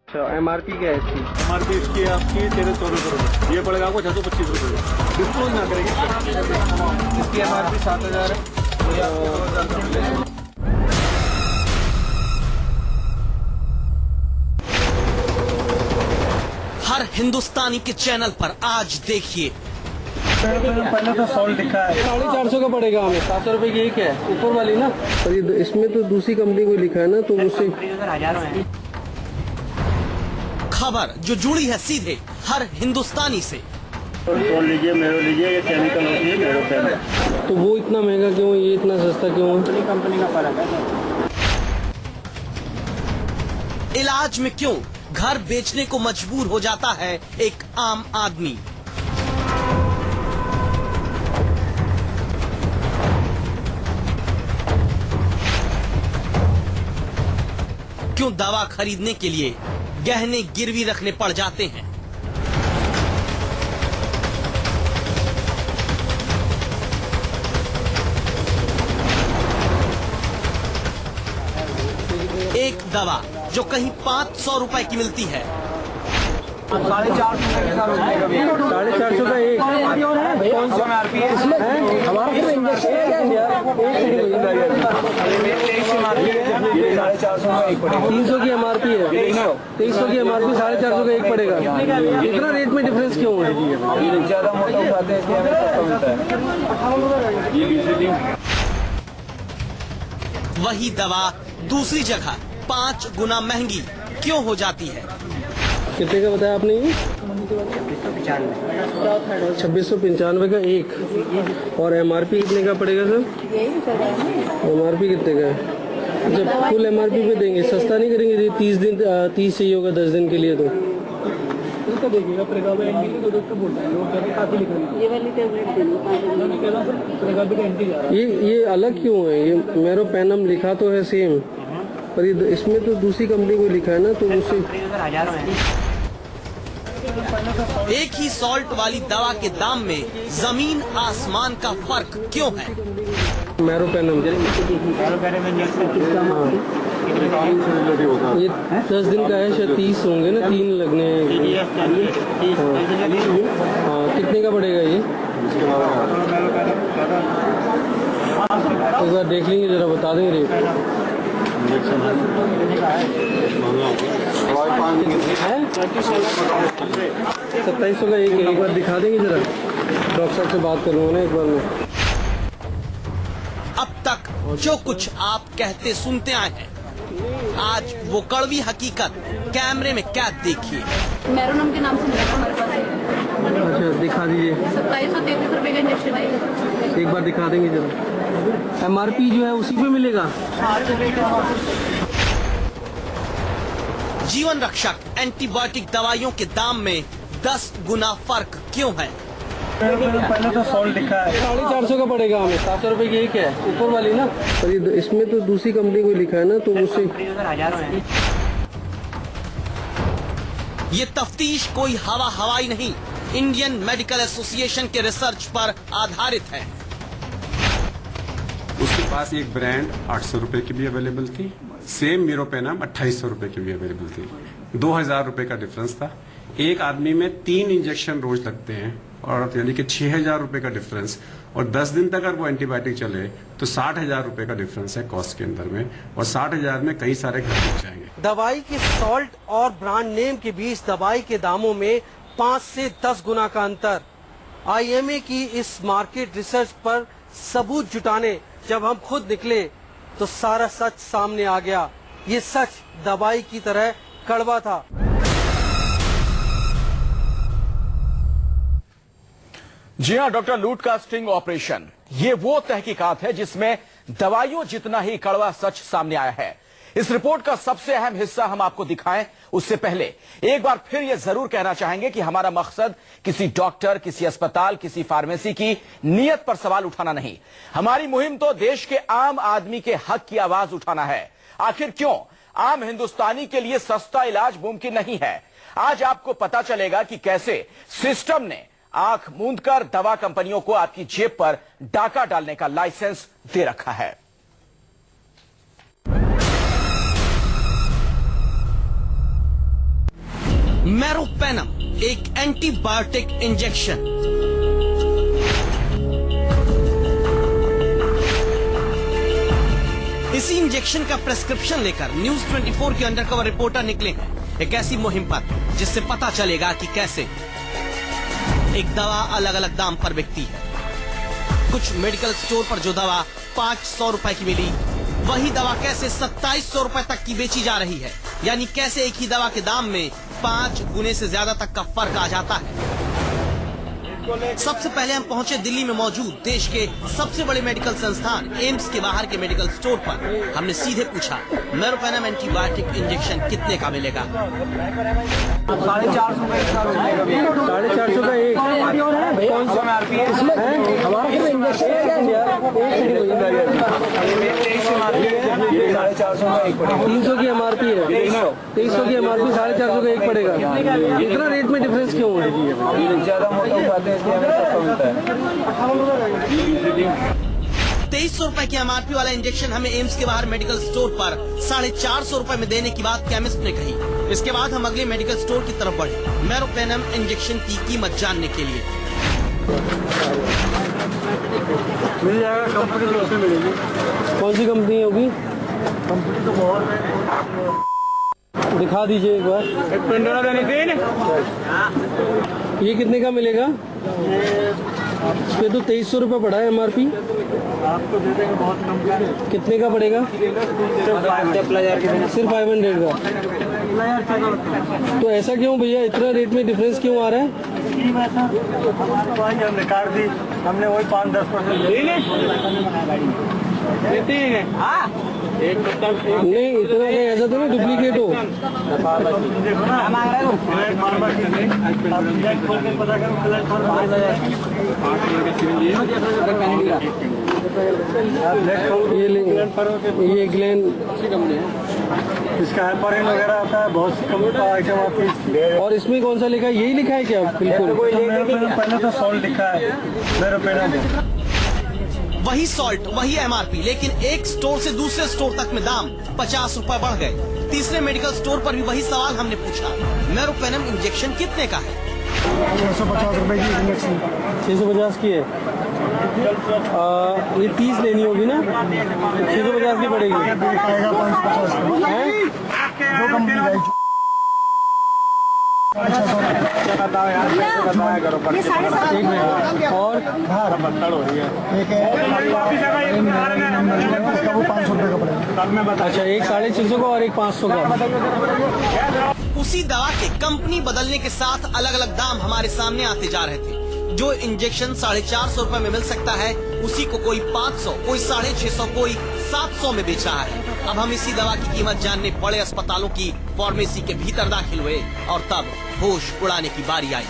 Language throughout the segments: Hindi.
अच्छा, एमआरपी क्या है इसकी? एमआरपी इसकी आपकी 13-14 रुपये, ये पड़ेगा आपको 625 रुपये। डिस्काउंट ना करेंगे। इसकी एमआरपी 7,000 है। ये आपको 2,000 का हर हिंदुस्तानी के चैनल पर आज देखिए। पहले तो सॉल्ट दिखा है 450 का पड़ेगा हमें। 700 रुपए की एक है ऊपर वाली ना, और ये इसमें तो दूसरी कंपनी को लिखा है ना, तो उससे खबर जो जुड़ी है सीधे हर हिंदुस्तानी से। तोड़ लीजिए, मेरो लीजिए, ये केमिकल होती है, मेरो पेन है। तो वो इतना महंगा क्यों है, ये इतना सस्ता क्यों है? कंपनी का फर्क है। इलाज में क्यों घर बेचने को मजबूर हो जाता है एक आम आदमी? क्यों दवा खरीदने के लिए गहने गिरवी रखने पड़ जाते हैं? एक दवा जो कहीं 500 रुपए की मिलती है, 450 के साथ 450 का एक। कौन सा एमआरपी है इसमें? हमारा तो इंजेक्शन है क्या यार? 450 का एक पड़ेगा। 300 की एमआरपी है, 2300 की एमआरपी, 450 का एक पड़ेगा। इतना रेट में डिफरेंस क्यों है? ज्यादा मोटा उठाते हैं इसलिए हमें सस्ता मिलता है। वही दवा दूसरी जगह 5 गुना महंगी क्यों हो जाती है? कितने का बताया आपने? 2695 का एक। और एमआरपी कितने का पड़ेगा सर? एमआरपी कितने का है? जब फुल एमआरपी पे देंगे, सस्ता नहीं करेंगे? 30 चाहिए होगा 10 दिन के लिए, तो देखिएगा ये अलग क्यों है? ये मेरो पेनम लिखा तो है सेम, पर ये इसमें तो दूसरी कंपनी को लिखा है ना, तो उससे एक ही सॉल्ट वाली दवा के दाम में जमीन आसमान का फर्क क्यों है? मेरो पेनम ये 10 दिन का है, शायद 30 होंगे ना, 3 लगने हैं। हाँ, कितने का पड़ेगा ये? एक बार देख लेंगे, जरा बता देंगे रेट। 2700 का एक बार दिखा देंगे जरा? डॉक्टर साहब से बात कर लूँगा ना एक बार में। अब तक जो कुछ आप कहते सुनते आए हैं, आज वो कड़वी हकीकत कैमरे में कैद देखिए। मैरोनम के नाम से मिला हमारे पास है। अच्छा, दिखा दीजिए। 2733 रुपए का इंजेक्शन है। एक बार दिखा देंगे जरा? एमआरपी जो है उसी पे मिलेगा? जीवन रक्षक एंटीबायोटिक दवाइयों के दाम में 10 गुना फर्क क्यों है? पहले तो सॉल्ट दिखा है 450 का पड़ेगा हमें। 700 रुपए की एक है ऊपर वाली ना, और ये इसमें तो दूसरी कंपनी को लिखा है ना, तो उससे ये तफ्तीश कोई हवाई नहीं, इंडियन मेडिकल एसोसिएशन के रिसर्च पर आधारित है। उसके पास एक ब्रांड 800 रुपए की भी अवेलेबल थी, सेम मीरोपेनम 2800 रुपए की भी अवेलेबल थी। 2000 रुपए का डिफरेंस था। एक आदमी में 3 इंजेक्शन रोज लगते हैं, और यानी कि 6000 रुपए का डिफरेंस, और 10 दिन तक अगर वो एंटीबायोटिक चले तो 60,000 रुपए का डिफरेंस है कॉस्ट के अंदर में, और 60,000 में कई सारे घर बिक जाएंगे। दवाई के सॉल्ट और ब्रांड नेम के बीच दवाई के दामों में 5 से 10 गुना का अंतर। आईएमए की इस मार्केट रिसर्च पर सबूत जुटाने जब हम खुद निकले तो सारा सच सामने आ गया। ये सच दवाई की तरह कड़वा था। जी हां, डॉक्टर लूट का स्टिंग ऑपरेशन, ये वो तहकीकात है जिसमें दवाइयों जितना ही कड़वा सच सामने आया है। इस रिपोर्ट का सबसे अहम हिस्सा हम आपको दिखाएं उससे पहले एक बार फिर यह जरूर कहना चाहेंगे कि हमारा मकसद किसी डॉक्टर, किसी अस्पताल, किसी फार्मेसी की नीयत पर सवाल उठाना नहीं। हमारी मुहिम तो देश के आम आदमी के हक की आवाज उठाना है। आखिर क्यों आम हिंदुस्तानी के लिए सस्ता इलाज मुमकिन नहीं है? आज आपको पता चलेगा कि कैसे सिस्टम ने आंख मूंदकर दवा कंपनियों को आपकी जेब पर डाका डालने का लाइसेंस दे रखा है। मेरोपेनम, एक एंटीबायोटिक इंजेक्शन। इसी इंजेक्शन का प्रेस्क्रिप्शन लेकर न्यूज 24 के अंडरकवर रिपोर्टर निकले हैं एक ऐसी मुहिम पर जिससे पता चलेगा कि कैसे एक दवा अलग अलग दाम पर बिकती है। कुछ मेडिकल स्टोर पर जो दवा 500 रुपए की मिली, वही दवा कैसे 2700 रुपए तक की बेची जा रही है। यानी कैसे एक ही दवा के दाम में 5 गुने से ज्यादा तक का फर्क आ जाता है। सबसे पहले हम पहुंचे दिल्ली में मौजूद देश के सबसे बड़े मेडिकल संस्थान एम्स के बाहर के मेडिकल स्टोर पर। हमने सीधे पूछा, मेरोपेनम एंटीबायोटिक इंजेक्शन कितने का मिलेगा? 450 का एक। कौन सा हमारा इंजेक्शन है क्या यार? 300 की MRP है, 2300 की MRP, 450 का एक पड़ेगा। इतना रेट में डिफरेंस क्यों है? ज्यादा मोटा उठाते हैं 2300 रुपए की MRP वाला इंजेक्शन हमें एम्स के बाहर मेडिकल स्टोर पर 450 रुपए में देने की बात केमिस्ट ने कही। इसके बाद हम अगले मेडिकल स्टोर की तरफ बढ़े मेरोपेनम इंजेक्शन की कीमत जानने के लिए। मिल जाएगा, कंपनी तो उसमें मिलेगी। कौन सी कंपनी होगी? कंपनी तो बहुत दिखा दीजिए एक बार। एक पेंडोरा देने से ये कितने का मिलेगा? इस पे तो 2300 रुपये पड़ा है MRP। आपको दे देंगे बहुत कम का। कितने का पड़ेगा? सिर्फ 500 का। तो ऐसा क्यों भैया, इतना रेट में डिफरेंस क्यों आ रहा है? हमने काट दी, हमने वही 5-10% देते हैं। एक नहीं, इतना नहीं, ऐसा तो नहीं डुप्लीकेट हो। ये ग्लैन इसका हेपरिन वगैरह आता है, बहुत सी कंपनी का आइटम आती है। और इसमें कौन सा लिखा है? यही लिखा है क्या? बिल्कुल पहले तो सॉल्ट लिखा है मेरोपेनम। वही सॉल्ट, वही MRP, लेकिन एक स्टोर से दूसरे स्टोर तक में दाम 50 रुपए बढ़ गए। तीसरे मेडिकल स्टोर पर भी वही सवाल हमने पूछा, मेरोपेनम इंजेक्शन कितने का है? 650 रुपए की इंजेक्शन। 650 की है। ये 30 लेनी होगी ना? 650 की पड़ेगी। आएगा 550 हैं? दो कंपनी का बताओ यार, बताया करो। एक मिनट और हो रही है। एक है उसका वो 500 रुपए का पड़ेगा। अच्छा, एक 650 का और एक 500 का। उसी दवा के कंपनी बदलने के साथ अलग अलग दाम हमारे सामने आते जा रहे थे। जो इंजेक्शन 450 रुपए में मिल सकता है, उसी को कोई 500, कोई 650, कोई 700 में बेच रहा है। अब हम इसी दवा की कीमत जानने बड़े अस्पतालों की फार्मेसी के भीतर दाखिल हुए और तब होश उड़ाने की बारी आई।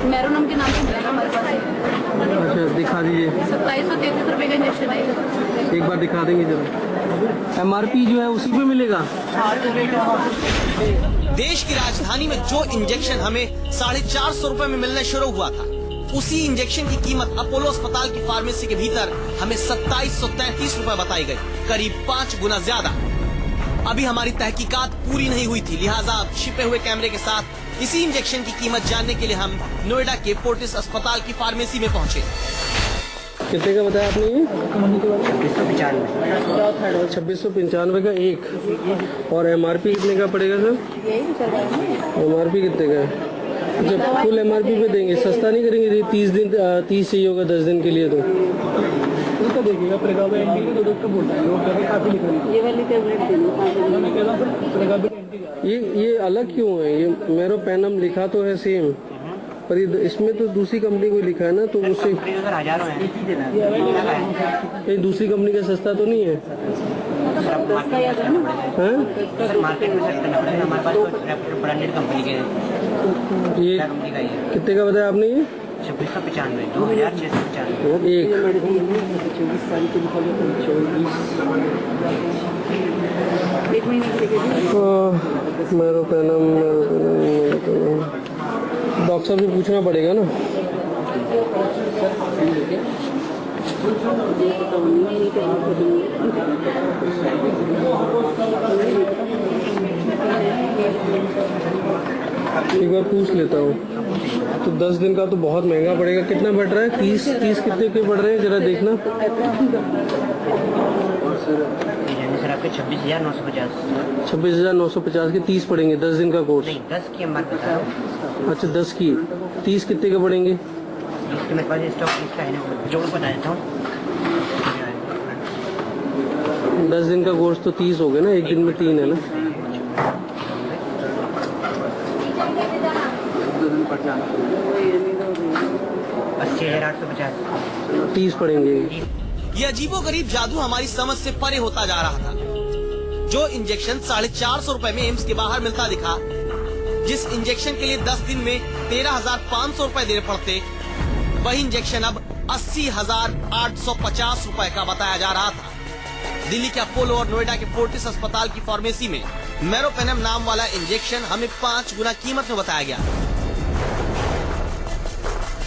मेरोनम के नाम से मिलेगा हमारे पास। अच्छा, दिखा दीजिए। 2733 रुपए का इंजेक्शन आएगा। एक बार दिखा देंगे जरा। MRP जो है उसी पे मिलेगा। देश की राजधानी में जो इंजेक्शन हमें 450 रुपए में मिलना शुरू हुआ था, उसी इंजेक्शन की कीमत अपोलो अस्पताल की फार्मेसी के भीतर हमें 2733 रुपए बताई गई, करीब 5 गुना ज्यादा। अभी हमारी तहकीकात पूरी नहीं हुई थी, लिहाजा अब छिपे हुए कैमरे के साथ इसी इंजेक्शन की कीमत जानने के लिए हम नोएडा के फोर्टिस अस्पताल की फार्मेसी में पहुंचे। कितने का बताया आपने? ये 2695 का एक। और MRP कितने का पड़ेगा सर? MRP कितने का है? जब फुल MRP पे देंगे, सस्ता नहीं करेंगे? 30 चाहिए होगा 10 दिन के लिए तो देखिएगा। ये अलग क्यों है? ये मेरोपेनम लिखा तो है सेम, पर इसमें तो दूसरी कंपनी को लिखा है ना, तो उससे कहीं दूसरी कंपनी का सस्ता तो नहीं है? ये कितने का बताया आपने? ये 2695, 2695 एक। मेरोपेनम डॉक्टर साहब से पूछना पड़ेगा ना। एक बार पूछ लेता हूँ। तो 10 दिन का तो बहुत महंगा पड़ेगा। कितना बढ़ रहा है? 30 कितने के बढ़ रहे हैं जरा देखना। सर आपके 26,950। 26,950 के 30 पड़ेंगे 10 दिन का कोर्स। नहीं 10 की हम बात बता रहा हूँ। अच्छा 10 की 30 कितने के पड़ेंगे? इसके मेरे पास स्टॉक इसका है ना, जोड़ बता देता हूँ। 10 दिन का कोर्स तो 30 हो गए ना, एक दिन में 3 है ना। 80,850। 30 पड़ेंगे। ये अजीबोगरीब जादू हमारी समझ से परे होता जा रहा था। जो इंजेक्शन 450 रुपए में एम्स के बाहर मिलता दिखा, जिस इंजेक्शन के लिए 10 दिन में 13,500 रुपए देने पड़ते, वही इंजेक्शन अब 80,850 रुपए का बताया जा रहा था। दिल्ली के अपोलो और नोएडा के फोर्टिस अस्पताल की फार्मेसी में मेरोपेनम नाम वाला इंजेक्शन हमें 5 गुना कीमत में बताया गया।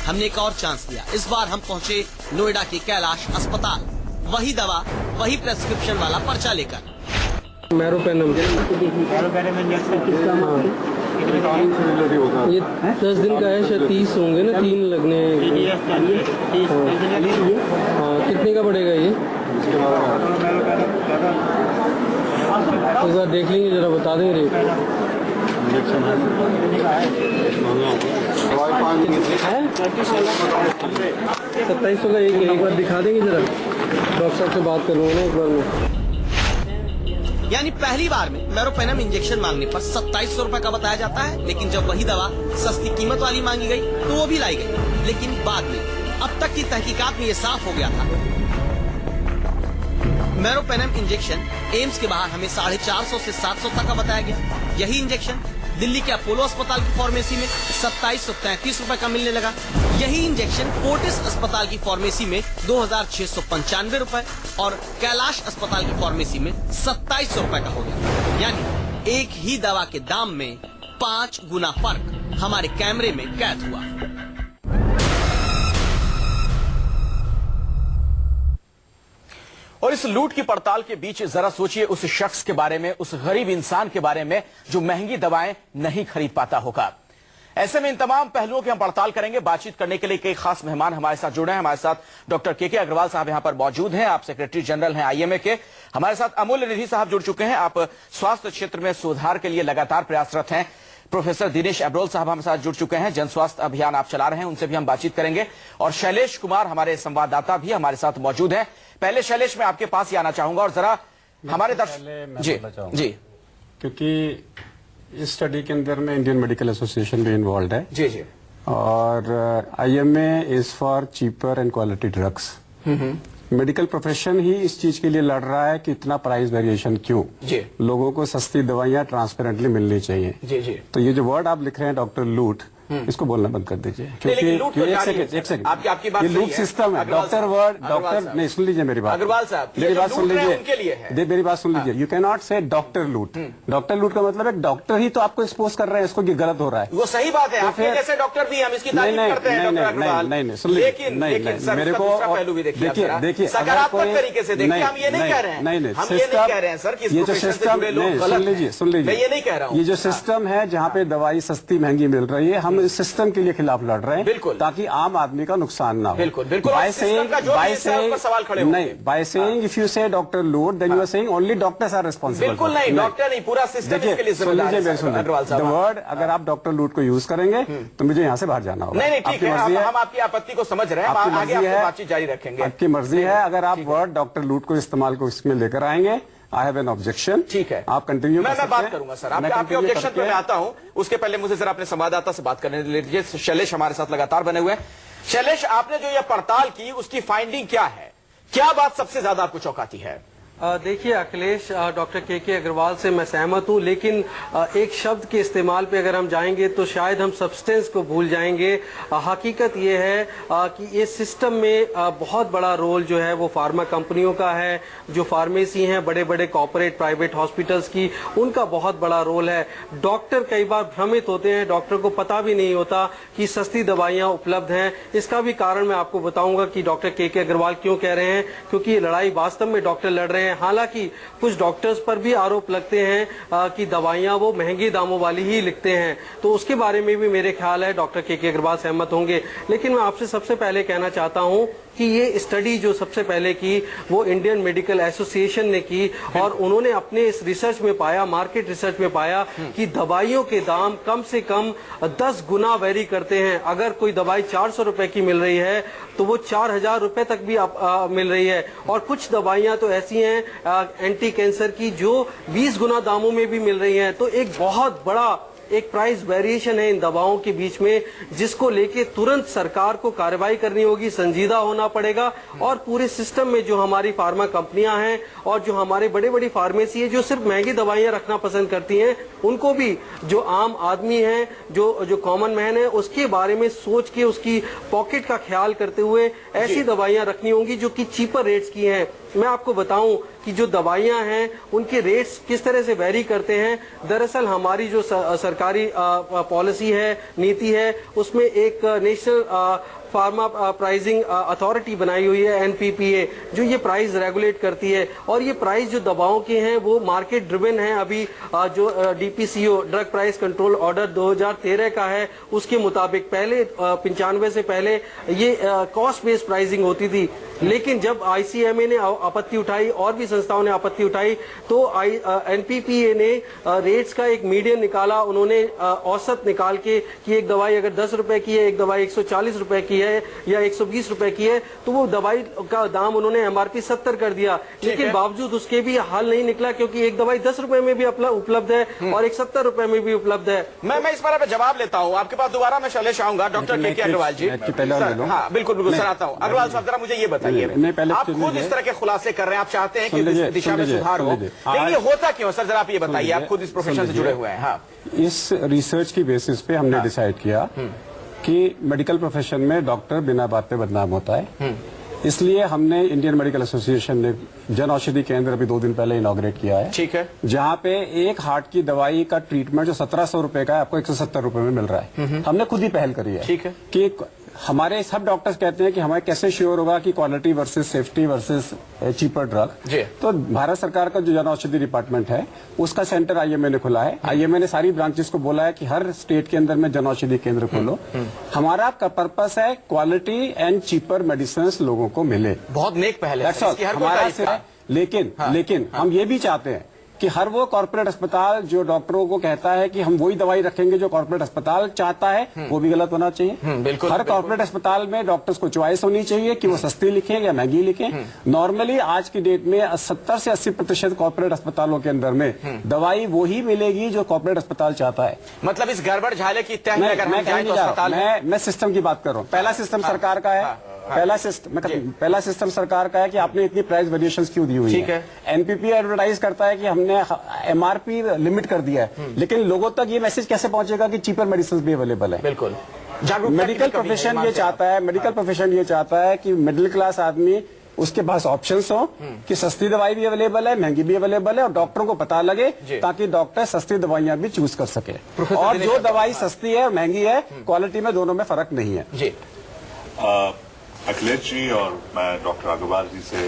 हमने एक और चांस लिया। इस बार हम पहुंचे नोएडा के कैलाश अस्पताल, वही दवा वही प्रेस्क्रिप्शन वाला पर्चा लेकर। मेरोपेनम ये 10 दिन का है, शायद 30 होंगे ना, 3 लगने हैं। हाँ कितने का पड़ेगा ये? एक बार देख लेंगे, जरा बता देंगे रेट। 2700 का एक बार दिखा देंगे जरा। डॉक्टर साहब से बात करूँगा ना एक बार में। यानी पहली बार में मेरोपेनम इंजेक्शन मांगने पर 2700 रुपए का बताया जाता है, लेकिन जब वही दवा सस्ती कीमत वाली मांगी गई तो वो भी लाई गई। लेकिन बाद में अब तक की तहकीकात में ये साफ हो गया था, मेरोपेनम इंजेक्शन एम्स के बाहर हमें 450 से 700 तक का बताया गया। यही इंजेक्शन दिल्ली के अपोलो अस्पताल की फार्मेसी में 2733 रुपए का मिलने लगा। यही इंजेक्शन फोर्टिस अस्पताल की फार्मेसी में 2,695 रुपए और कैलाश अस्पताल की फार्मेसी में 2700 रुपए का हो गया। यानी एक ही दवा के दाम में 5 गुना फर्क हमारे कैमरे में कैद हुआ। और इस लूट की पड़ताल के बीच जरा सोचिए उस शख्स के बारे में, उस गरीब इंसान के बारे में जो महंगी दवाएं नहीं खरीद पाता होगा। ऐसे में इन तमाम पहलुओं की हम पड़ताल करेंगे। बातचीत करने के लिए कई खास मेहमान हमारे साथ जुड़े हैं। हमारे साथ डॉक्टर के अग्रवाल साहब यहां पर मौजूद हैं। आप सेक्रेटरी जनरल हैं आईएमए के। हमारे साथ अमूल्य निधि साहब जुड़ चुके हैं। आप स्वास्थ्य क्षेत्र में सुधार के लिए लगातार प्रयासरत हैं। प्रोफेसर दिनेश एब्रोल साहब हमारे साथ जुड़ चुके हैं। जन स्वास्थ्य अभियान आप चला रहे हैं, उनसे भी हम बातचीत करेंगे। और शैलेश कुमार हमारे संवाददाता भी हमारे साथ मौजूद हैं। पहले शैलेश मैं आपके पास ही आना चाहूंगा और जरा हमारे दर्शक जी क्योंकि इस स्टडी के अंदर में इंडियन मेडिकल एसोसिएशन भी इन्वॉल्व है जी और IMA is for cheaper and quality drugs. Medical profession ही इस चीज के लिए लड़ रहा है कि इतना प्राइस वेरिएशन क्यों। जी लोगों को सस्ती दवाइयां ट्रांसपेरेंटली मिलनी चाहिए। जी तो ये जो वर्ड आप लिख रहे हैं डॉक्टर लूट, इसको बोलना बंद कर दीजिए क्योंकि एक सेकंड बात ये लूट सिस्टम है। डॉक्टर वर्ड डॉक्टर नहीं, सुन लीजिए मेरी बात। अग्रवाल साहब मेरी बात सुन लीजिए, मेरी बात सुन हाँ। लीजिए। यू कैन नॉट से डॉक्टर लूट। डॉक्टर लूट का मतलब है डॉक्टर ही तो आपको एक्सपोज कर रहे हैं इसको, ये गलत हो रहा है। वो सही बात है, तो आपके जैसे डॉक्टर भी हम इसकी तारीफ करते हैं डॉक्टर अग्रवाल। नहीं सुन लीजिए, लेकिन मेरे को पहलू भी देखिए सकारात्मक तरीके से देखिए। हम ये नहीं कह रहे हैं, हम ये नहीं कह रहे हैं सर कि ये जो सिस्टम, सुन लीजिए, मैं ये नहीं कह रहा हूँ। ये जो सिस्टम है जहाँ पे दवाई सस्ती महंगी मिल रही है, हम इस सिस्टम के लिए खिलाफ लड़ रहे हैं, बिल्कुल, ताकि आम आदमी का नुकसान ना हो। बिल्कुल by saying if you say doctor loot, then you are saying only doctors are responsible. बिल्कुल नहीं, डॉक्टर नहीं, पूरा सिस्टम इसके लिए जिम्मेदार है। द वर्ड अगर आप डॉक्टर लूट को यूज करेंगे तो मुझे यहाँ से बाहर जाना होगा। नहीं ठीक है, हम आपकी आपत्ति को समझ रहे हैं, आगे आपकी बातचीत जारी रखेंगे। आपकी मर्जी है, अगर आप वर्ड डॉक्टर लूट को इस्तेमाल को इसमें लेकर आएंगे, आई हैव एन ऑब्जेक्शन। ठीक है, आप कंटिन्यू। मैं बात करूंगा सर, आपके ऑब्जेक्शन पे मैं आता हूं। उसके पहले मुझे जरा अपने संवाददाता से बात करने दीजिए। शैलेश हमारे साथ लगातार बने हुए हैं। शैलेश, आपने जो ये पड़ताल की उसकी फाइंडिंग क्या है? क्या बात सबसे ज्यादा आपको चौंकाती है? देखिए अखिलेश, डॉक्टर के अग्रवाल से मैं सहमत हूं, लेकिन एक शब्द के इस्तेमाल पे अगर हम जाएंगे तो शायद हम सब्सटेंस को भूल जाएंगे। हकीकत ये है कि इस सिस्टम में बहुत बड़ा रोल जो है वो फार्मा कंपनियों का है। जो फार्मेसी हैं, बड़े बड़े कॉर्पोरेट प्राइवेट हॉस्पिटल्स की, उनका बहुत बड़ा रोल है। डॉक्टर कई बार भ्रमित होते हैं, डॉक्टर को पता भी नहीं होता कि सस्ती दवाइयाँ उपलब्ध हैं। इसका भी कारण मैं आपको बताऊंगा कि डॉक्टर के अग्रवाल क्यों कह रहे हैं, क्योंकि ये लड़ाई वास्तव में डॉक्टर लड़ रहे हैं हैं। हालांकि कुछ डॉक्टर्स पर भी आरोप लगते हैं कि दवाइयां वो महंगे दामों वाली ही लिखते हैं, तो उसके बारे में भी मेरे ख्याल है डॉक्टर के अग्रवाल सहमत होंगे। लेकिन मैं आपसे सबसे पहले कहना चाहता हूं कि ये स्टडी जो सबसे पहले की वो इंडियन मेडिकल एसोसिएशन ने की और उन्होंने अपने इस रिसर्च में पाया, मार्केट रिसर्च में पाया कि दवाइयों के दाम कम से कम 10 गुना वेरी करते हैं। अगर कोई दवाई 400 रुपए की मिल रही है तो वो 4000 रुपए तक भी मिल रही है, और कुछ दवाइयां तो ऐसी हैं एंटी कैंसर की जो 20 गुना दामों में भी मिल रही हैं। तो एक बहुत बड़ा एक प्राइस वेरिएशन है इन दवाओं के बीच में, जिसको लेके तुरंत सरकार को कार्रवाई करनी होगी, संजीदा होना पड़ेगा। और पूरे सिस्टम में जो हमारी फार्मा कंपनियां हैं और जो हमारे बड़े बड़ी फार्मेसी है जो सिर्फ महंगी दवाइयां रखना पसंद करती हैं, उनको भी जो आम आदमी है, जो कॉमन मैन है, उसके बारे में सोच के उसकी पॉकेट का ख्याल करते हुए ऐसी दवाइयां रखनी होंगी जो कि चीपर रेट्स की हैं। मैं आपको बताऊं कि जो दवाइयां हैं उनके रेट्स किस तरह से वेरी करते हैं। दरअसल हमारी जो सरकारी पॉलिसी है, नीति है, उसमें एक नेशनल फार्मा प्राइसिंग अथॉरिटी बनाई हुई है NPPA, जो ये प्राइस रेगुलेट करती है। और ये प्राइस जो दवाओं के हैं वो मार्केट ड्रिवन है। अभी जो DPCO drug price control order 2013 का है, उसके मुताबिक पहले 95 से पहले ये कॉस्ट बेस्ड प्राइसिंग होती थी। लेकिन जब ICMA ने आपत्ति उठाई और भी संस्थाओं ने आपत्ति उठाई तो NPPA ने रेट्स का एक मीडियन निकाला। उन्होंने औसत निकाल के कि एक दवाई अगर 10 रुपए की है, एक दवाई 140 रुपए की है या 120 रुपए की है, तो वो दवाई का दाम उन्होंने MRP 70 कर दिया। लेकिन बावजूद उसके भी हल नहीं निकला, क्योंकि एक दवाई 10 रुपए में भी उपलब्ध है और एक 70 रुपए में भी उपलब्ध है। मैं इस बारे में जवाब लेता हूँ आपके पास दोबारा। मैं शैलेश आऊंगा, डॉक्टर के अग्रवाल जी। हाँ बिल्कुल सर, आता हूँ। अग्रवाल साहब जरा मुझे ये बताइए, आप खुद इस तरह के खुलासे कर रहे हैं, आप चाहते हैं कि इस दिशा में सुधार हो, लेकिन ये होता क्यों सर, जरा आप ये बताइए, आप खुद इस प्रोफेशन से जुड़े हुए हैं। हाँ, इस रिसर्च की बेसिस पे हमने डिसाइड किया कि मेडिकल प्रोफेशन में डॉक्टर बिना बात पे बदनाम होता है। इसलिए हमने इंडियन मेडिकल एसोसिएशन ने जन औषधि केंद्र अभी 2 दिन पहले इनॉग्रेट किया है। ठीक है। जहां पे एक हार्ट की दवाई का ट्रीटमेंट जो 1700 रुपए का है, आपको 170 रुपए में मिल रहा है। हमने खुद ही पहल करी है। ठीक है। कि हमारे सब डॉक्टर्स कहते हैं कि हमें कैसे श्योर होगा कि quality versus safety versus cheaper drug. तो भारत सरकार का जो जन औषधि डिपार्टमेंट है उसका सेंटर IMA ने खुला है। IMA ने सारी ब्रांचेस को बोला है कि हर स्टेट के अंदर में जन औषधि केंद्र खोलो। हमारा पर्पस है क्वालिटी एंड चीपर मेडिसिन लोगों को मिले। बहुत नेक पहल है हमारा। लेकिन हम ये भी चाहते हैं कि हर वो कॉर्पोरेट अस्पताल जो डॉक्टरों को कहता है कि हम वही दवाई रखेंगे जो कॉर्पोरेट अस्पताल चाहता है, वो भी गलत होना चाहिए। बिल्कुल। हर कॉर्पोरेट अस्पताल में डॉक्टर्स को चॉइस होनी चाहिए कि वो सस्ती लिखें या महंगी लिखें। नॉर्मली आज की डेट में 70 से 80% कॉर्पोरेट अस्पतालों के अंदर में दवाई वो ही मिलेगी जो कॉर्पोरेट अस्पताल चाहता है। मतलब इस गड़बड़ झाले की तय मैं सिस्टम की बात कर रहा हूँ। पहला सिस्टम सरकार का है, पहला सिस्टम सरकार का है कि आपने इतनी प्राइस वेरिएशंस क्यों दी हुई है। NPPA एडवर्टाइज करता है कि हमने MRP लिमिट कर दिया है, लेकिन लोगों तक ये मैसेज कैसे पहुंचेगा कि चीपर मेडिसिन भी अवेलेबल है। बिल्कुल। मेडिकल प्रोफेशन ये चाहता है कि मिडिल क्लास आदमी उसके पास ऑप्शंस हो कि सस्ती दवाई भी अवेलेबल है, महंगी भी अवेलेबल है, और डॉक्टरों को पता लगे ताकि डॉक्टर सस्ती दवाइयां भी चूज कर सके। और जो दवाई सस्ती है महंगी है, क्वालिटी में दोनों में फर्क नहीं है। जी अखिलेश जी और मैं डॉक्टर अग्रवाल जी से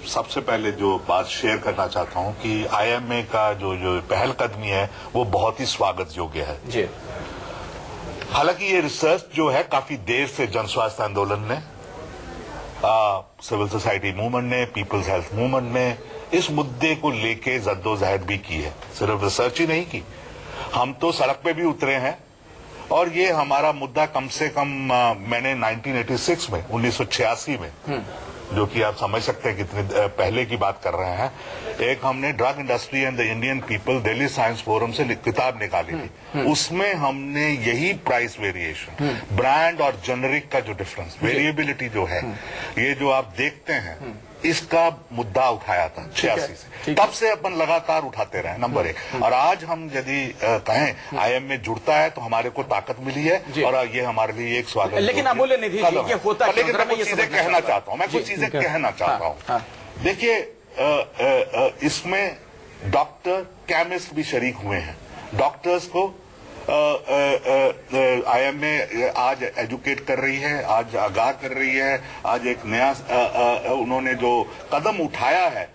सबसे पहले जो बात शेयर करना चाहता हूं कि IMA का जो पहलकदमी है वो बहुत ही स्वागत योग्य है जी। हालांकि ये रिसर्च जो है काफी देर से जन स्वास्थ्य आंदोलन ने, सिविल सोसाइटी मूवमेंट ने, पीपल्स हेल्थ मूवमेंट ने इस मुद्दे को लेके जद्दोजहद भी की है। सिर्फ रिसर्च ही नहीं की, हम तो सड़क पे भी उतरे हैं। और ये हमारा मुद्दा कम से कम मैंने 1986 में 1986 में, जो कि आप समझ सकते हैं कितने पहले की बात कर रहे हैं, एक हमने drug industry and the Indian people Delhi science forum से किताब निकाली थी। उसमें हमने यही प्राइस वेरिएशन, ब्रांड और जेनरिक का जो डिफरेंस, वेरिएबिलिटी जो है, ये जो आप देखते हैं, इसका मुद्दा उठाया था 86 से। तब से अपन लगातार उठाते रहे, नंबर 1। और आज हम यदि कहें IMA जुड़ता है तो हमारे को ताकत मिली है, और ये हमारे लिए एक स्वागत। लेकिन अमूल्य निधि ये होता है, लेकिन मैं कुछ चीजें कहना चाहता हूँ, देखिए इसमें डॉक्टर केमिस्ट भी शरीक हुए हैं। डॉक्टर्स को IMA आज एजुकेट कर रही है, आज आगाह कर रही है, आज एक नया उन्होंने जो कदम उठाया है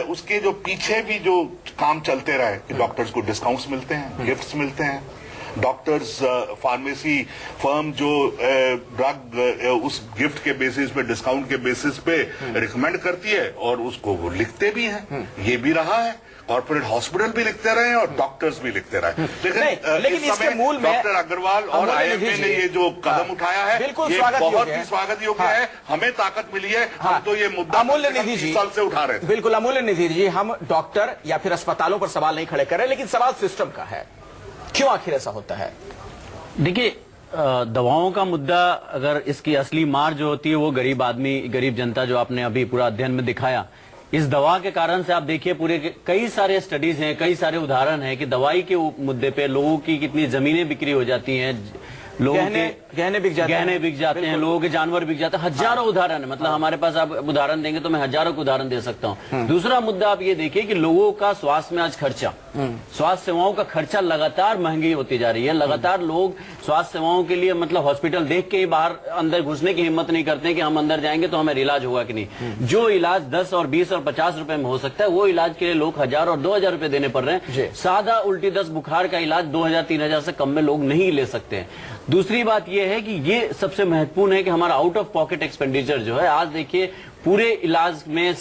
उसके जो पीछे भी जो काम चलते रहे कि डॉक्टर्स को डिस्काउंट्स मिलते हैं, गिफ्ट्स मिलते हैं, डॉक्टर्स फार्मेसी फर्म जो ड्रग उस गिफ्ट के बेसिस पे, डिस्काउंट के बेसिस पे रिकमेंड करती है और उसको वो लिखते भी हैं, ये भी रहा है। कॉर्पोरेट हॉस्पिटल भी लिखते रहे और डॉक्टर्स भी लिखते रहे। लेकिन इसके मूल में डॉक्टर अग्रवाल और IMA ने ये जो कदम उठाया है ये बहुत ही स्वागत योग्य है। हमें ताकत मिली है। हम तो ये मुद्दा अमूल्य निधि जी 30 साल से उठा रहे थे। बिल्कुल अमूल्य निधि जी, हम डॉक्टर या फिर अस्पतालों पर सवाल नहीं खड़े कर रहे, लेकिन सवाल सिस्टम का है, क्यों आखिर ऐसा होता है? देखिए, दवाओं का मुद्दा, अगर इसकी असली मार जो होती है वो गरीब आदमी, गरीब जनता, जो आपने अभी पूरा अध्ययन में दिखाया, इस दवा के कारण से आप देखिए पूरे कई सारे स्टडीज हैं, कई सारे उदाहरण हैं कि दवाई के मुद्दे पे लोगों की कितनी जमीनें बिक्री हो जाती हैं, लोगों के गहने बिक जाते हैं, लोगों के जानवर बिक जाते हैं। हजारों उदाहरण है, मतलब हमारे पास आप उदाहरण देंगे तो मैं हजारों के उदाहरण दे सकता हूँ। दूसरा मुद्दा आप ये देखिए कि लोगों का स्वास्थ्य में आज खर्चा, स्वास्थ्य सेवाओं का खर्चा लगातार महंगी होती जा रही है। लगातार लोग स्वास्थ्य सेवाओं के लिए मतलब हॉस्पिटल देख के ही बाहर अंदर घुसने की हिम्मत नहीं करते कि हम अंदर जाएंगे तो हमें इलाज होगा कि नहीं। जो इलाज 10 और 20 और 50 रुपए में हो सकता है, वो इलाज के लिए लोग 1000 और 2000 रुपए देने पड़ रहे हैं। सादा उल्टी 10 बुखार का इलाज 2000-3000 से कम में लोग नहीं ले सकते हैं। दूसरी बात यह है कि ये सबसे महत्वपूर्ण है कि हमारा आउट ऑफ पॉकेट एक्सपेंडिचर जो है, आज देखिए पूरे इलाज में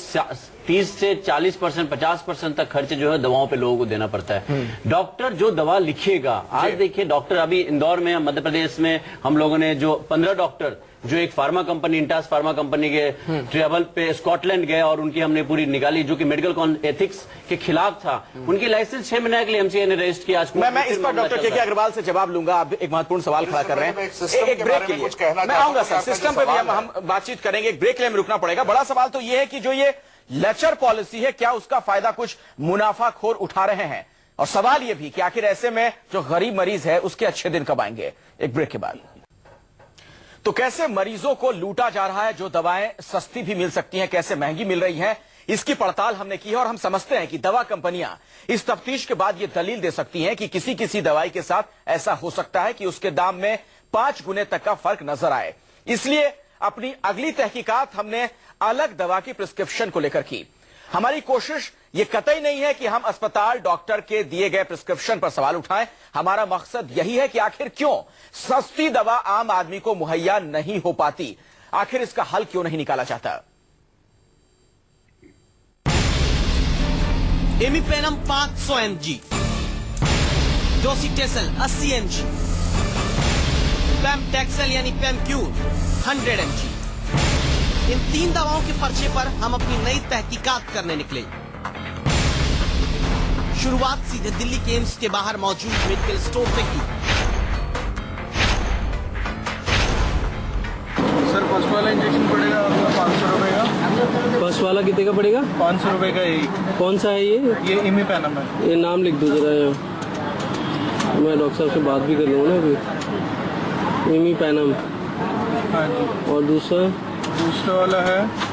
30 से 40%, 50% तक खर्च जो है दवाओं पे लोगों को देना पड़ता है। डॉक्टर जो दवा लिखेगा, आज देखिए डॉक्टर, अभी इंदौर में, मध्य प्रदेश में हम लोगों ने जो 15 डॉक्टर जो एक pharma company, Intas pharma company के ट्रेवल पे स्कॉटलैंड गए और उनकी हमने पूरी निकाली, जो कि मेडिकल एथिक्स के खिलाफ था, उनकी लाइसेंस 6 महीने के लिए MCA ने रजिस्टर किया। मैं इस पर डॉक्टर के अग्रवाल से जवाब लूंगा। आप एक महत्वपूर्ण सवाल खड़ा कर रहे हैं, एक ब्रेक के लिए मैं आऊंगा सर, सिस्टम पे भी हम बातचीत करेंगे, एक ब्रेक के लिए रुकना पड़ेगा। बड़ा सवाल तो ये है कि जो ये लेक्चर पॉलिसी है, क्या उसका फायदा कुछ मुनाफाखोर उठा रहे हैं? और सवाल ये भी कि आखिर ऐसे में जो गरीब मरीज है उसके अच्छे दिन कब आएंगे? एक ब्रेक के बाद। तो कैसे मरीजों को लूटा जा रहा है, जो दवाएं सस्ती भी मिल सकती हैं कैसे महंगी मिल रही हैं, इसकी पड़ताल हमने की है। और हम समझते हैं कि दवा कंपनियां इस तफ्तीश के बाद यह दलील दे सकती हैं कि किसी किसी दवाई के साथ ऐसा हो सकता है कि उसके दाम में 5 गुने तक का फर्क नजर आए। इसलिए अपनी अगली तहकीकात हमने अलग दवा की प्रिस्क्रिप्शन को लेकर की। हमारी कोशिश ये कतई नहीं है कि हम अस्पताल डॉक्टर के दिए गए प्रिस्क्रिप्शन पर सवाल उठाएं। हमारा मकसद यही है कि आखिर क्यों सस्ती दवा आम आदमी को मुहैया नहीं हो पाती, आखिर इसका हल क्यों नहीं निकाला जाता। इमिपेनम 500 mg, डोसीटेसल 80 mg, पेमटेक्सल यानी पेमक्यूर 100 mg। इन 3 दवाओं के पर्चे पर हम अपनी नई तहकीकात करने निकले। शुरुआत सीधे दिल्ली के एम्स के बाहर मौजूद मेडिकल स्टोर से की। सर फर्स्ट वाला इंजेक्शन पड़ेगा आपका 500 रुपए का। फर्स्ट वाला कितने का पड़ेगा? 500 रुपए का एक। कौन सा है ये? इमिपेनम है। ये नाम लिख दो जरा यहाँ, मैं डॉक्टर साहब से बात भी कर लूँगा ना अभी। इमिपेनम। हाँ जी। और दूसरा वाला है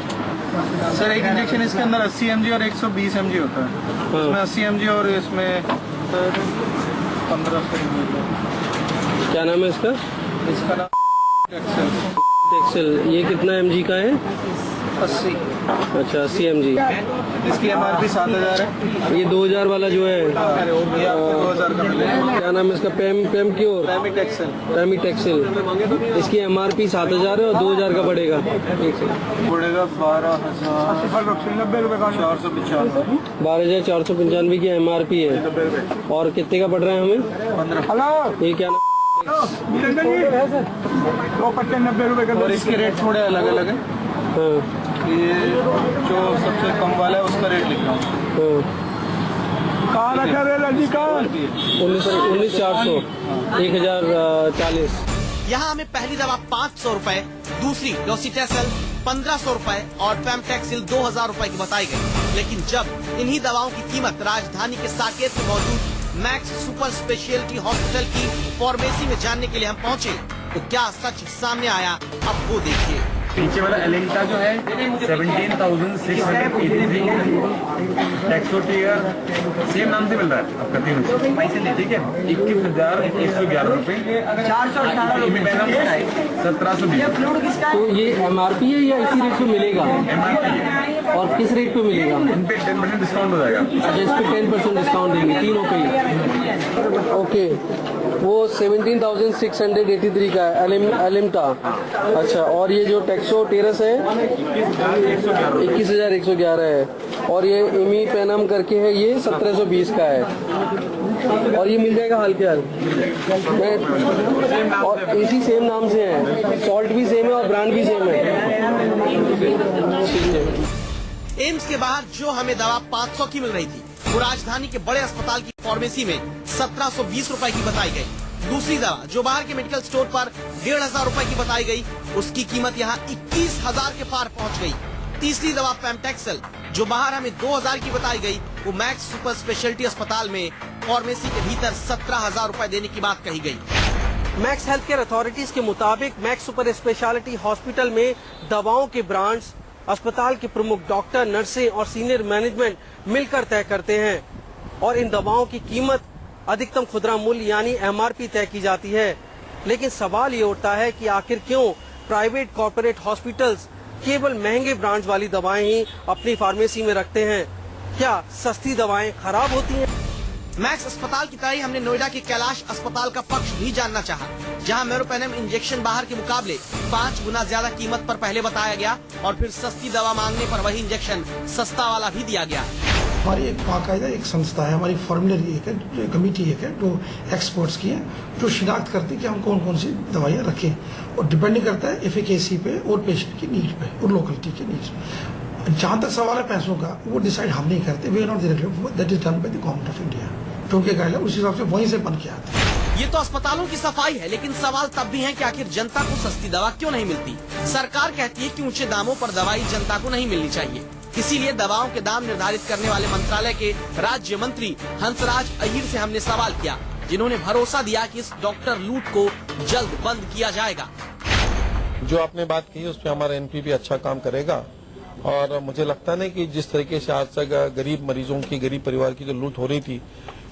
सर, एक इंजेक्शन इसके अंदर 80 mg और 120 mg होता है। इसमें 80 mg और इसमें 1500 mg। क्या नाम है इसका? इसका नाम टेक्सेल। ये कितना mg का है? 80। अच्छा 80 mg। इसकी MRP 7000 है। ये 2000 वाला जो है, ये आपको 2000 का मिलेगा। क्या नाम है इसका? पेमक्योर, पेमिटेक्सेल। इसकी MRP 7000 है और 2000 का पड़ेगा। पड़ेगा 12,495 की MRP है। और कितने का पड़ रहा है हमें? 15। ये क्या नाम? 90 रुपए का। और इसके रेट थोड़े अलग अलग है। हाँ। ये जो सबसे कम वाला है उसका रेट लिख रहा हूँ। कहाँ रखा है रजी का? 19,400, 1040। यहाँ हमें पहली दवा 500 रुपए, दूसरी डोसीटेसल 1500 रुपए और पेमटेक्सिल 2000 रुपए की बताई गई। लेकिन जब इन्हीं दवाओं की कीमत राजधानी के साकेत में मौजूद मैक्स सुपर स्पेशलिटी हॉस्पिटल की फार्मेसी में जानने के लिए हम पहुँचे, तो क्या सच सामने आया, अब वो देखिए। पीछे वाला एलेंटा जो है 17,683, टैक्सोटियर सेम नाम से मिल रहा है आपका तीनों, ठीक है, 21,111 रुपए, 1720। तो ये MRP है या इसी रेट पे मिलेगा? और किस रेट पे मिलेगा? इन पे 10% डिस्काउंट हो जाएगा। अच्छा, इस पे 10% डिस्काउंट देंगे तीनों पे ही। ओके, वो 17,683 का है एलिम्टा। अच्छा, और ये जो टेक्सो टेरस है 21,111 है, और ये इमी पेनम करके है ये 1720 का है, और ये मिल जाएगा हाल के हाल। और इसी सेम नाम से है, सॉल्ट भी सेम है और ब्रांड भी सेम है। एम्स के बाहर जो हमें दवा 500 की मिल रही थी, वो राजधानी के बड़े अस्पताल की फार्मेसी में 1720 रुपए की बताई गई। दूसरी दवा जो बाहर के मेडिकल स्टोर पर 1,500 रुपए की बताई गई, उसकी कीमत यहाँ 21,000 के पार पहुँच गई। तीसरी दवा पेम्टेक्सल जो बाहर हमें 2,000 की बताई गई, वो मैक्स सुपर स्पेशलिटी अस्पताल में फार्मेसी के भीतर 17,000 रुपए देने की बात कही गई। मैक्स हेल्थ केयर अथॉरिटीज के मुताबिक मैक्स सुपर स्पेशलिटी हॉस्पिटल में दवाओं के ब्रांड्स अस्पताल के प्रमुख डॉक्टर, नर्सें और सीनियर मैनेजमेंट मिलकर तय करते हैं, और इन दवाओं की कीमत अधिकतम खुदरा मूल्य यानी MRP तय की जाती है। लेकिन सवाल ये उठता है कि आखिर क्यों प्राइवेट कॉर्पोरेट हॉस्पिटल्स केवल महंगे ब्रांड्स वाली दवाएं ही अपनी फार्मेसी में रखते हैं? क्या सस्ती दवाएं खराब होती हैं? मैक्स अस्पताल की तरह ही हमने नोएडा के कैलाश अस्पताल का पक्ष भी जानना चाहा, जहां मेरोपेनम इंजेक्शन बाहर के मुकाबले 5 गुना ज्यादा कीमत पर पहले बताया गया, और फिर सस्ती दवा मांगने पर वही इंजेक्शन सस्ता वाला भी दिया गया। हमारी एक बाकायदा एक संस्था है, हमारी फॉर्मुलरी एक है, कमेटी एक है जो एक्सपर्ट्स की है, जो शिनाख्त करती है कि हम कौन कौन सी दवाइयाँ रखें, और डिपेंड करता है एफिकेसी पे और पेशेंट की नीड पे और लोकेलिटी के नीड्स। जहाँ तक सवाल है पैसों का, वो डिसाइड हम नहीं करते, we are not the regulator, that is done by the government of India, क्योंकि गाइडलाइन उस हिसाब से वहीं से बन के आते हैं। ये तो अस्पतालों की सफाई है, लेकिन सवाल तब भी है कि आखिर जनता को सस्ती दवा क्यों नहीं मिलती? सरकार कहती है कि ऊंचे दामों पर दवाई जनता को नहीं मिलनी चाहिए, इसीलिए दवाओं के दाम निर्धारित करने वाले मंत्रालय के राज्य मंत्री हंसराज अहीर से हमने सवाल किया, जिन्होंने भरोसा दिया कि इस डॉक्टर लूट को जल्द बंद किया जाएगा। जो आपने बात की उस पर हमारा NP भी अच्छा काम करेगा, और मुझे लगता नहीं कि जिस तरीके से आज तक गरीब मरीजों की, गरीब परिवार की जो लूट हो रही थी,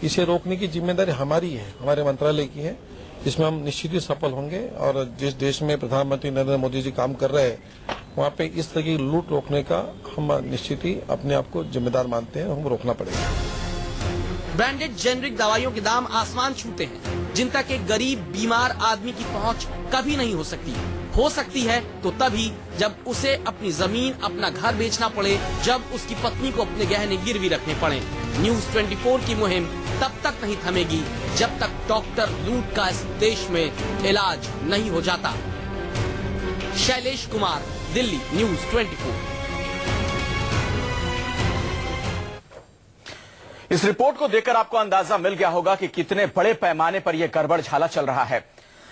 इसे रोकने की जिम्मेदारी हमारी है, हमारे मंत्रालय की है, जिसमें हम निश्चित ही सफल होंगे। और जिस देश में प्रधानमंत्री नरेंद्र मोदी जी काम कर रहे हैं, वहाँ पे इस तरह की लूट रोकने का हम निश्चित ही अपने आप को जिम्मेदार मानते हैं, हम रोकना पड़ेगा। ब्रांडेड जेनरिक दवाइयों के दाम आसमान छूते हैं, जिन तक एक गरीब बीमार आदमी की पहुंच कभी नहीं हो सकती। हो सकती है तो तभी जब उसे अपनी जमीन, अपना घर बेचना पड़े, जब उसकी पत्नी को अपने गहने गिरवी रखने पड़े। न्यूज 24 की मुहिम तब तक नहीं थमेगी जब तक डॉक्टर लूट का इस देश में इलाज नहीं हो जाता। शैलेश कुमार, दिल्ली, न्यूज 24। इस रिपोर्ट को देखकर आपको अंदाजा मिल गया होगा कि कितने बड़े पैमाने पर यह गड़बड़झाला चल रहा है।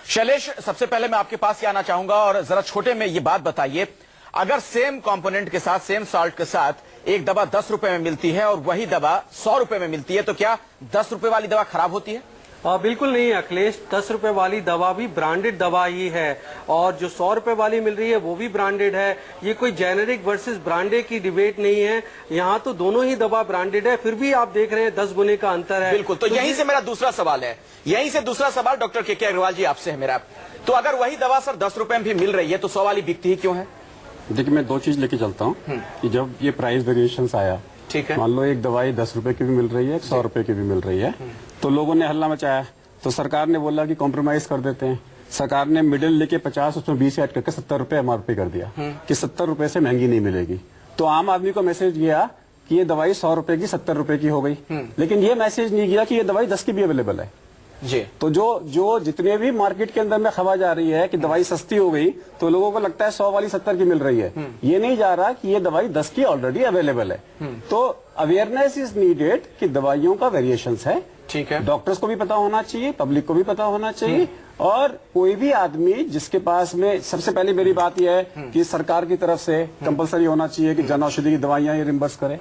शैलेश, सबसे पहले मैं आपके पास ही आना चाहूंगा और जरा छोटे में ये बात बताइए, अगर सेम कंपोनेंट के साथ, सेम सॉल्ट के साथ एक दवा 10 रुपए में मिलती है और वही दवा 100 रुपए में मिलती है, तो क्या 10 रुपए वाली दवा खराब होती है? बिल्कुल नहीं अखिलेश, 10 रुपए वाली दवा भी ब्रांडेड दवा ही है, और जो 100 रुपए वाली मिल रही है वो भी ब्रांडेड है। ये कोई जेनेरिक वर्सेस ब्रांडेड की डिबेट नहीं है, यहाँ तो दोनों ही दवा ब्रांडेड है, फिर भी आप देख रहे हैं 10 गुने का अंतर है। बिल्कुल, तो यहीं से मेरा दूसरा सवाल है, डॉक्टर के अग्रवाल जी आपसे है मेरा, तो अगर वही दवा सर 10 रुपए में भी मिल रही है तो 100 वाली बिकती ही क्यों है? देखिए, मैं 2 चीज लेके चलता हूँ कि जब ये प्राइस वेरिएशन आया, ठीक है, मान लो एक दवाई 10 रुपए की भी मिल रही है, 100 रुपए की भी मिल रही है, तो लोगों ने हल्ला मचाया, तो सरकार ने बोला कि कॉम्प्रोमाइज कर देते हैं। सरकार ने मिडिल लेके 50 उसमें 20 ऐड करके 70 रुपए MRP कर दिया कि 70 रुपए से महंगी नहीं मिलेगी। तो आम आदमी को मैसेज गया कि ये दवाई 100 रुपए की 70 रुपए की हो गई, लेकिन ये मैसेज नहीं गया कि ये दवाई 10 की भी अवेलेबल है जी। तो जो जितने भी मार्केट के अंदर में खबर जा रही है कि दवाई सस्ती हो गई, तो लोगों को लगता है 100 वाली 70 की मिल रही है, ये नहीं जा रहा कि ये दवाई 10 की ऑलरेडी अवेलेबल है। तो अवेयरनेस इज नीडेड कि दवाइयों का वेरिएशंस है, ठीक है, डॉक्टर्स को भी पता होना चाहिए, पब्लिक को भी पता होना चाहिए, और कोई भी आदमी जिसके पास में, सबसे पहले मेरी बात यह है कि सरकार की तरफ से कंपलसरी होना चाहिए कि जन औषधि की दवाइयां ये रिम्बर्स करें।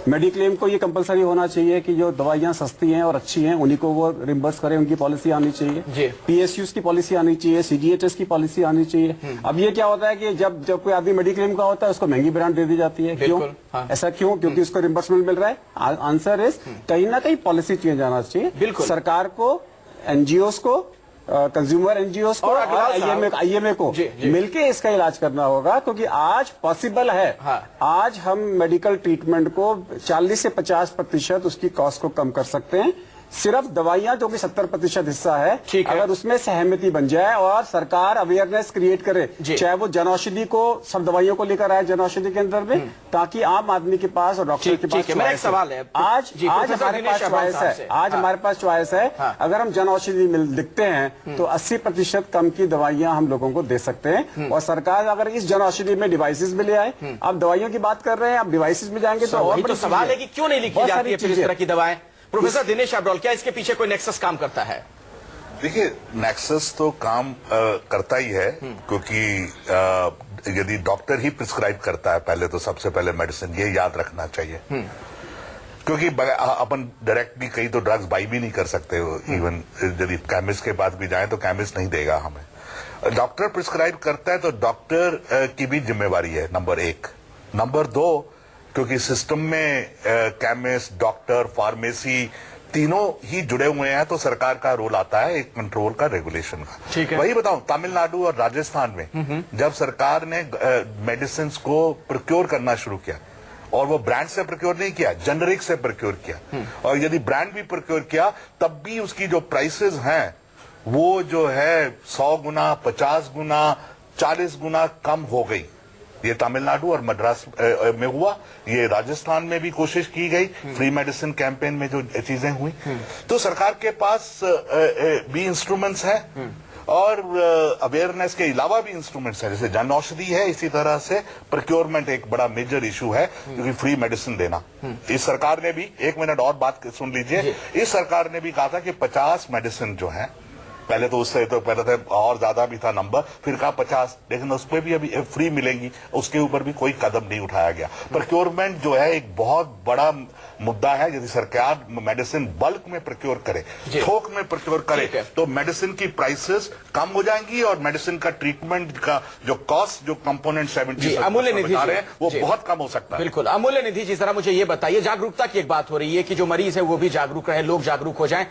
मेडिक्लेम को ये कंपलसरी होना चाहिए कि जो दवाइयां सस्ती हैं और अच्छी हैं उन्हीं को वो रिम्बर्स करें, उनकी पॉलिसी आनी चाहिए। पीएसयूज की पॉलिसी आनी चाहिए, सीजीएचएस की पॉलिसी आनी चाहिए। अब ये क्या होता है कि जब कोई आदमी मेडिक्लेम का होता है उसको महंगी ब्रांड दे दी जाती है। क्यों? ऐसा क्यों? क्योंकि उसको रिम्बर्समेंट मिल रहा है। आंसर इज कहीं ना कहीं पॉलिसी चेंज आना चाहिए। सरकार को, एनजीओ को, कंज्यूमर एनजीओ को और आईएमए को मिलके इसका इलाज करना होगा, क्योंकि आज पॉसिबल है। आज हम मेडिकल ट्रीटमेंट को 40 से 50% उसकी कॉस्ट को कम कर सकते हैं। सिर्फ दवाइयां जो कि 70% हिस्सा है, अगर उसमें सहमति बन जाए और सरकार अवेयरनेस क्रिएट करे, चाहे वो जनऔषधि को, सब दवाइयों को लेकर आए जनऔषधि के अंदर में, ताकि आम आदमी के पास और डॉक्टर के पास मेरा एक सवाल है। आज हमारे पास चॉइस है। आज हमारे पास चॉइस है। अगर हम जनऔषधि लिखते हैं तो 80% कम की दवाइयां हम लोगों को दे सकते हैं। और सरकार अगर इस जनऔषधि में डिवाइसेस भी ले आए, अब दवाइयों की बात कर रहे हैं, अब डिवाइसेस में जाएंगे तो और तो सवाल है कि क्यों नहीं लिखी जाती है फिर इस तरह की दवाएं? प्रोफेसर दिनेश अब्रोल, क्या इसके पीछे कोई नेक्सस काम करता है? देखिए, नेक्सस तो काम करता ही है, क्योंकि यदि डॉक्टर ही प्रिस्क्राइब करता है पहले, तो सबसे पहले मेडिसिन, ये याद रखना चाहिए। क्योंकि अपन डायरेक्टली कई तो ड्रग्स बाई भी नहीं कर सकते हो। इवन यदि केमिस्ट के पास भी जाए तो केमिस्ट नहीं देगा हमें। डॉक्टर प्रिस्क्राइब करता है तो डॉक्टर की भी जिम्मेवारी है, नंबर 1। नंबर 2, क्योंकि सिस्टम में केमिस्ट, डॉक्टर, फार्मेसी तीनों ही जुड़े हुए हैं, तो सरकार का रोल आता है एक कंट्रोल का, रेगुलेशन का। वही बताऊं, तमिलनाडु और राजस्थान में जब सरकार ने मेडिसिन को प्रोक्योर करना शुरू किया, और वो ब्रांड से प्रोक्योर नहीं किया, जेनरिक से प्रोक्योर किया, और यदि ब्रांड भी प्रोक्योर किया तब भी उसकी जो प्राइसेस हैं वो जो है 100 गुना, 50 गुना, 40 गुना कम हो गई। ये तमिलनाडु और मद्रास में हुआ, ये राजस्थान में भी कोशिश की गई फ्री मेडिसिन कैंपेन में जो चीजें हुई। तो सरकार के पास भी इंस्ट्रूमेंट्स हैं और अवेयरनेस के अलावा भी इंस्ट्रूमेंट्स हैं, जैसे जन औषधि है, इसी तरह से प्रोक्योरमेंट एक बड़ा मेजर इशू है, क्योंकि फ्री मेडिसिन देना। इस सरकार ने भी, 1 मिनट और बात सुन लीजिए, इस सरकार ने भी कहा था कि 50 मेडिसिन जो है, पहले तो उससे तो पहले तो और ज्यादा भी था नंबर, फिर कहा 50, लेकिन उस पर भी अभी फ्री मिलेंगी, उसके ऊपर भी कोई कदम नहीं उठाया गया। प्रोक्योरमेंट जो है एक बहुत बड़ा मुद्दा है। यदि सरकार मेडिसिन बल्क में प्रोक्योर करे, थोक में प्रोक्योर करे, तो मेडिसिन की प्राइसेस कम हो जाएंगी और मेडिसिन का ट्रीटमेंट का जो कॉस्ट, जो कंपोनेंट 70 अमूल्य निधि बता रहे हैं, वो बहुत कम हो सकता है। बिल्कुल। अमूल्य निधि जी, जरा मुझे ये बताइए, जागरूकता की एक बात हो रही है कि जो मरीज है वो भी जागरूक रहे, लोग जागरूक हो जाएं,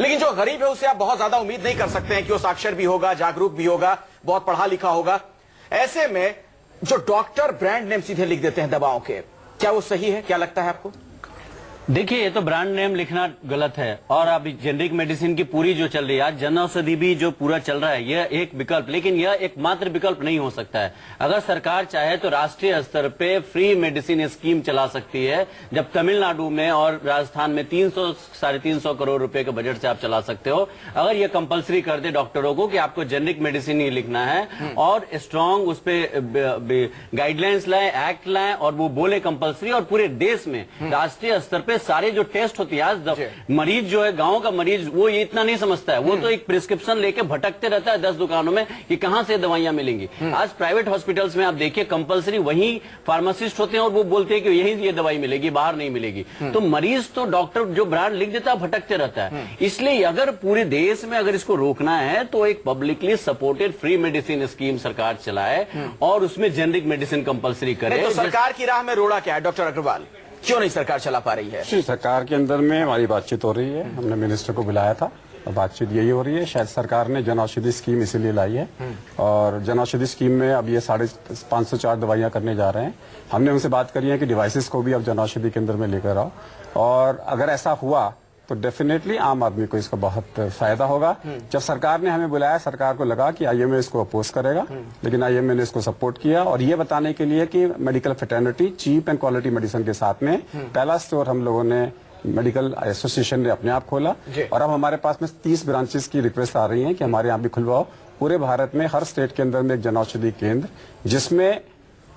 लेकिन जो गरीब है उससे आप बहुत ज्यादा उम्मीद नहीं कर सकते हैं कि वो साक्षर भी होगा, जागरूक भी होगा, बहुत पढ़ा लिखा होगा। ऐसे में जो डॉक्टर ब्रांड नेम सीधे लिख देते हैं दवाओं के, क्या वो सही है? क्या लगता है आपको? देखिए, ये तो ब्रांड नेम लिखना गलत है। और अब जेनरिक मेडिसिन की पूरी जो चल रही है, आज जन औषधि भी जो पूरा चल रहा है, यह एक विकल्प, लेकिन यह एकमात्र विकल्प नहीं हो सकता है। अगर सरकार चाहे तो राष्ट्रीय स्तर पे फ्री मेडिसिन स्कीम चला सकती है। जब तमिलनाडु में और राजस्थान में 300 साढ़े 300 करोड़ रुपए के बजट से आप चला सकते हो। अगर ये कंपलसरी कर दे डॉक्टरों को कि आपको जेनरिक मेडिसिन ही लिखना है, और स्ट्रांग उस पर गाइडलाइंस लाए, एक्ट लाए, और वो बोले कंपलसरी, और पूरे देश में राष्ट्रीय स्तर पे सारे जो टेस्ट होती है, आज मरीज जो है, गांव का मरीज, वो ये इतना नहीं समझता है। वो तो एक प्रिस्क्रिप्शन लेके भटकते रहता है 10 दुकानों में कि कहां से दवाइयां मिलेंगी। आज प्राइवेट हॉस्पिटल्स में आप देखिए, कंपलसरी वही फार्मासिस्ट होते हैं और वो बोलते हैं कि यहीं ये दवाई मिलेगी, बाहर नहीं मिलेगी। तो मरीज तो डॉक्टर जो ब्रांड लिख देता है भटकते रहता है। इसलिए अगर पूरे देश में अगर इसको रोकना है तो एक publicly supported free medicine scheme सरकार चलाए और उसमें जेनरिक मेडिसिन कंपलसरी करे। तो सरकार की राह में रोड़ा क्या है डॉक्टर अग्रवाल? क्यों नहीं सरकार चला पा रही है? सरकार के अंदर में हमारी बातचीत हो रही है, हमने मिनिस्टर को बुलाया था, बातचीत यही हो रही है। शायद सरकार ने जन औषधि स्कीम इसीलिए लाई है, और जन औषधि स्कीम में अब ये 504 दवाइयां करने जा रहे हैं। हमने उनसे बात करी है कि डिवाइसेस को भी अब जन औषधि केंद्र में लेकर आओ, और अगर ऐसा हुआ तो डेफिनेटली आम आदमी को इसका बहुत फायदा होगा। जब सरकार ने हमें बुलाया, सरकार को लगा कि आईएमए इसको अपोज करेगा, लेकिन आईएमए ने इसको सपोर्ट किया, और ये बताने के लिए कि medical fraternity cheap and quality medicine के साथ में पहला स्टोर हम लोगों ने मेडिकल एसोसिएशन ने अपने आप खोला, और अब हमारे पास में 30 ब्रांचेस की रिक्वेस्ट आ रही है कि हमारे यहाँ भी खुलवाओ। पूरे भारत में हर स्टेट के अंदर में एक जन औषधि केंद्र, जिसमें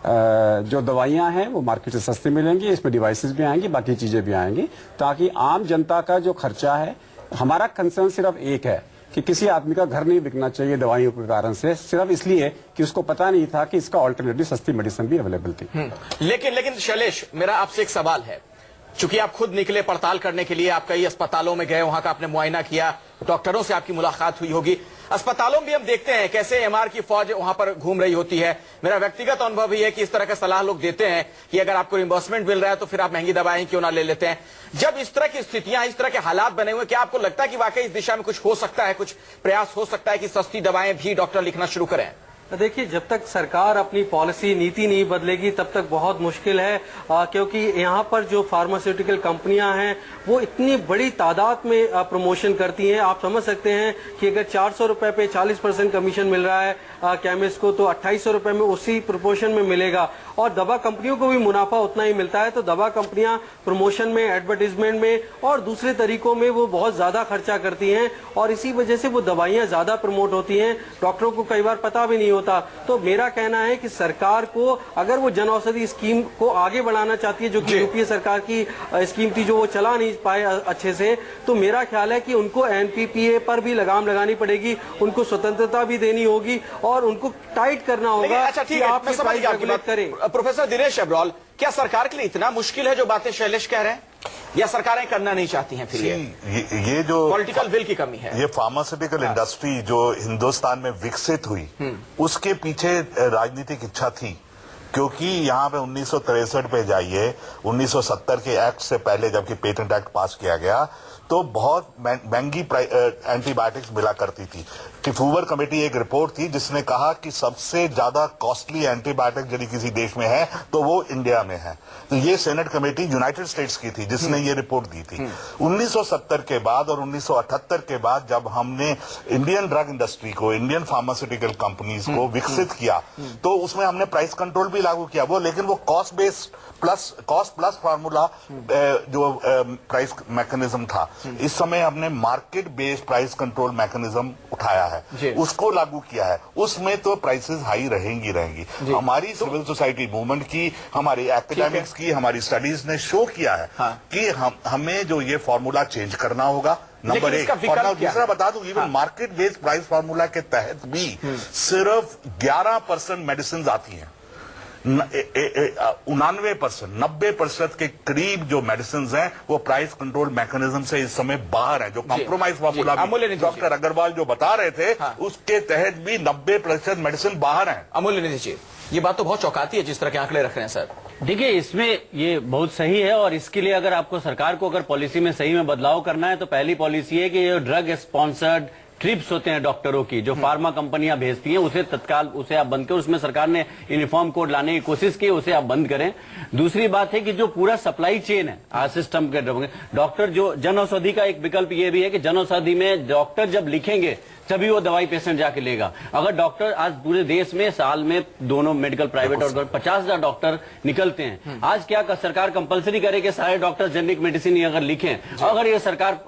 जो दवाइयां हैं वो मार्केट से सस्ती मिलेंगी, इसमें डिवाइसेस भी आएंगी, बाकी चीजें भी आएंगी, ताकि आम जनता का जो खर्चा है, हमारा कंसर्न सिर्फ एक है कि किसी आदमी का घर नहीं बिकना चाहिए दवाइयों के कारण से, सिर्फ इसलिए कि उसको पता नहीं था कि इसका ऑल्टरनेटिव सस्ती मेडिसिन भी अवेलेबल थी। लेकिन शैलेश, मेरा आपसे एक सवाल है, चूंकि आप खुद निकले पड़ताल करने के लिए, आप कई अस्पतालों में गए, वहां का आपने मुआयना किया, डॉक्टरों से आपकी मुलाकात हुई होगी, अस्पतालों में भी हम देखते हैं कैसे एमआर की फौज वहां पर घूम रही होती है। मेरा व्यक्तिगत अनुभव भी है कि इस तरह का सलाह लोग देते हैं कि अगर आपको रिम्बर्समेंट मिल रहा है तो फिर आप महंगी दवाएं क्यों ना ले लेते हैं। जब इस तरह की स्थितियां, इस तरह के हालात बने हुए, क्या आपको लगता है कि वाकई इस दिशा में कुछ हो सकता है, कुछ प्रयास हो सकता है कि सस्ती दवाएं भी डॉक्टर लिखना शुरू करें? देखिए, जब तक सरकार अपनी पॉलिसी नीति नहीं बदलेगी तब तक बहुत मुश्किल है, क्योंकि यहाँ पर जो फार्मास्यूटिकल कंपनियां हैं वो इतनी बड़ी तादाद में प्रमोशन करती हैं। आप समझ सकते हैं कि अगर 400 रुपए पे 40% कमीशन मिल रहा है केमिस्ट को, तो 2800 रुपए में उसी प्रोपोर्शन में मिलेगा, और दवा कंपनियों को भी मुनाफा उतना ही मिलता है। तो दवा कंपनियां प्रमोशन में, एडवर्टीजमेंट में और दूसरे तरीकों में वो बहुत ज्यादा खर्चा करती हैं, और इसी वजह से वो दवाइयां ज्यादा प्रमोट होती हैं, डॉक्टरों को कई बार पता भी नहीं होता। तो मेरा कहना है कि सरकार को अगर वो जन औषधि स्कीम को आगे बढ़ाना चाहती है, जो कि यूपीए सरकार की स्कीम थी जो वो चला नहीं पाए अच्छे से, तो मेरा ख्याल है कि उनको एनपीपीए पर भी लगाम लगानी पड़ेगी, उनको स्वतंत्रता भी देनी होगी और उनको टाइट करना होगा। अच्छा, ठीक है, मैं समझ गया आपकी बात। प्रोफेसर दिनेश अब्रोल, क्या सरकार के लिए इतना मुश्किल है जो बातें शैलेश कह रहे हैं, या सरकारें करना नहीं चाहती हैं? फिर ये जो पॉलिटिकल विल की कमी है, ये फार्मास्यूटिकल इंडस्ट्री जो हिंदुस्तान में विकसित हुई, उसके पीछे राजनीतिक इच्छा थी। क्योंकि यहाँ पे 1963 पे जाइए, 1970 के एक्ट से पहले जबकि पेटेंट एक्ट पास किया गया तो बहुत महंगी एंटीबायोटिक्स मिला करती थी। टिफूवर कमेटी एक रिपोर्ट थी जिसने कहा कि सबसे ज्यादा कॉस्टली एंटीबायोटिक यदि किसी देश में है तो वो इंडिया में है। तो ये सेनेट कमेटी यूनाइटेड स्टेट्स की थी जिसने ये रिपोर्ट दी थी। 1970 के बाद और 1978 के बाद जब हमने इंडियन ड्रग इंडस्ट्री को, इंडियन फार्मास्यूटिकल कंपनीज को विकसित किया तो उसमें हमने प्राइस कंट्रोल भी लागू किया, वो लेकिन वो कॉस्ट प्लस फार्मूला जो प्राइस मैकेनिज्म था। इस समय हमने market based price control mechanism उठाया है, उसको लागू किया है। उसमें तो प्राइसेस हाई रहेंगी। हमारी सिविल सोसाइटी मूवमेंट की, हमारी एकेडमिक्स की, हमारी स्टडीज ने शो किया है कि हमें जो ये फॉर्मूला चेंज करना होगा, नंबर एक। और दूसरा बता दूं, even market based price formula के तहत भी सिर्फ 11% मेडिसिन आती हैं। 99%, 90% के करीब जो मेडिसिन हैं वो प्राइस कंट्रोल मैकेनिज्म से इस समय बाहर है। जो कॉम्प्रोमाइज फार्मूला डॉक्टर अग्रवाल जो बता रहे थे, उसके तहत भी 90% मेडिसिन बाहर है। अमूल्य निधि जी, ये बात तो बहुत चौंकाती है जिस तरह के आंकड़े रख रहे हैं सर। देखिए, इसमें ये बहुत सही है, और इसके लिए अगर आपको सरकार को अगर पॉलिसी में सही में बदलाव करना है तो पहली पॉलिसी है कि ये ड्रग स्पॉन्सर्ड ट्रिप्स होते हैं डॉक्टरों की, जो फार्मा कंपनियां भेजती हैं, उसे तत्काल उसे आप बंद करें। उसमें सरकार ने यूनिफॉर्म कोड लाने की कोशिश की, उसे आप बंद करें। दूसरी बात है कि जो पूरा सप्लाई चेन है आज सिस्टम के डॉक्टर, जो जन औषधि का एक विकल्प ये भी है कि जन औषधि में डॉक्टर जब लिखेंगे तभी वो दवाई पेशेंट जाके लेगा। अगर डॉक्टर आज पूरे देश में साल में दोनों मेडिकल प्राइवेट और 50,000 डॉक्टर निकलते हैं, आज क्या सरकार कंपलसरी करे कि सारे डॉक्टर जेनरिक मेडिसिन ही अगर लिखें? अगर ये सरकार